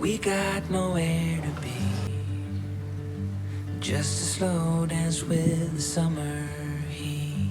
We got nowhere to be, just a slow dance with the summer heat.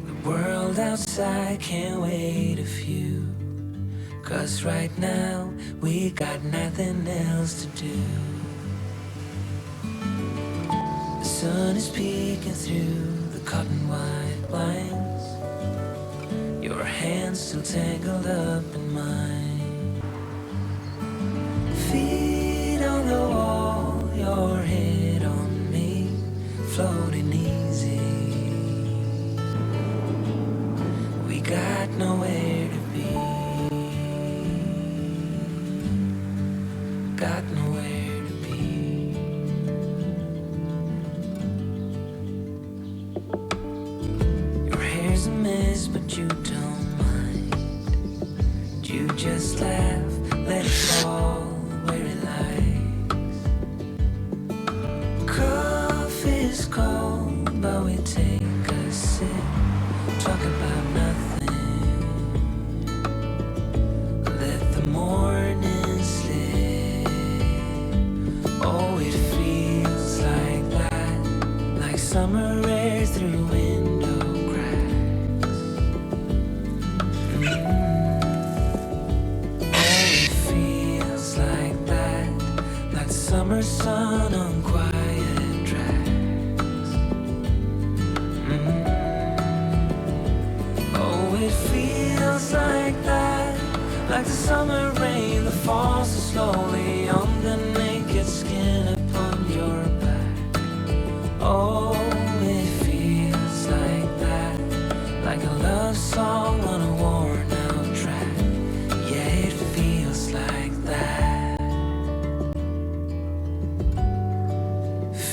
The world outside can't wait a few, 'cause right now we got nothing else to do. The sun is peeking through the cotton white blinds, your hands still tangled up in mine. Feet on the wall, your head on me, floating easy. We got nowhere to be, got nowhere to be. Your hair's a mess, but you don't mind. You just laugh, let it fall where it lies. Coffee's cold, but we take a sip, talk about nothing. Let the morning slip. Oh, it feels like that, like summer air through window cracks. Summer sun on quiet tracks. Oh, it feels like that, like the summer rain that falls so slowly on the naked skin upon your back. Oh, it feels like that, like a love song on a worn out track. Yeah, it feels like that.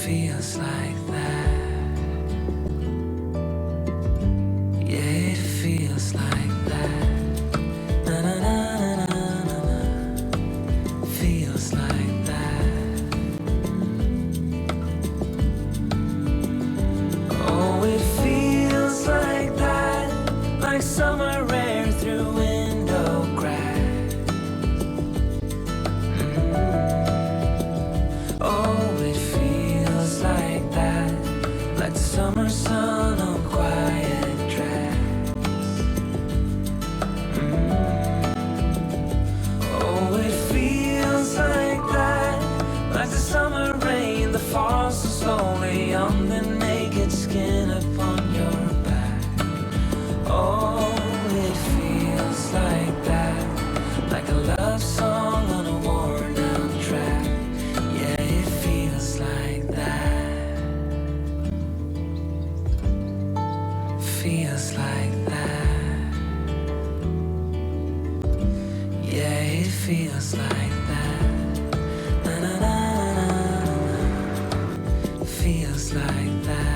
Feels like that. Yeah, it feels like that. Na na na na na na. Feels like that. Oh, it feels like that, like summer air through window cracks. Oh, it feels like that, like the summer sun on quiet tracks. Oh, it feels like that, like the summer rain that falls so slowly on the naked skin upon your back. Oh, it feels like that, like a love song on a worn out track. Yeah, it feels like that. Feels like that. Yeah, it feels like that. Na na na na na. Feels like that.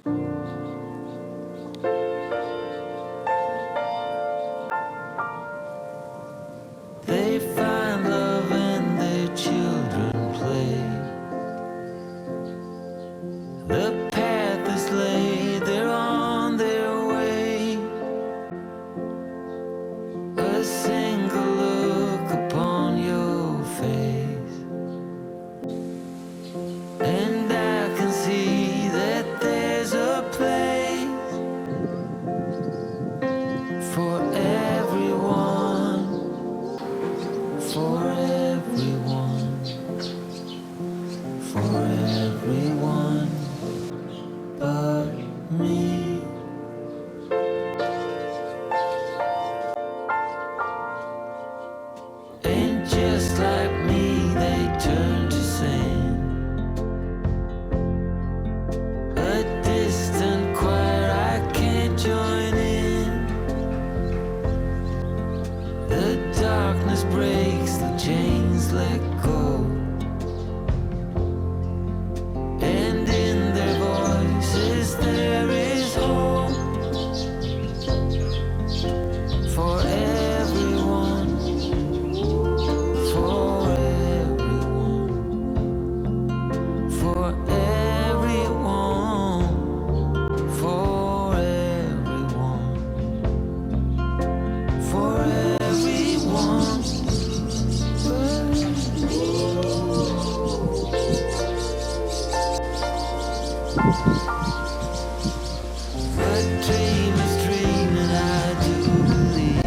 They find love and their children play. The path is laid, they're on their way. A single look upon your face, and I can see that there's a place for everyone, for everyone, for everyone but me. And just like me, they turn to sand. A distant choir, I can't join in. The darkness breaks, the chains let go. And in their voices there is hope for everyone, for everyone, for everyone, for everyone, for everyone. A dream is dreaming, I do believe.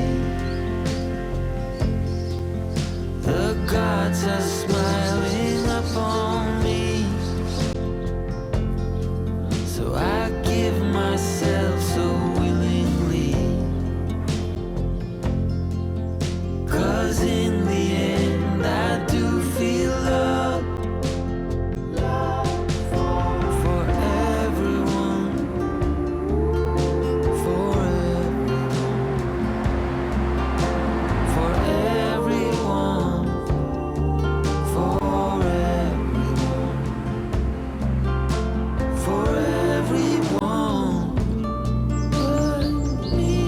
The gods are smiling upon me, so I give myself so willingly. 'Cause in the end I do feel love for everyone, for everyone, for everyone, for everyone, for everyone but me.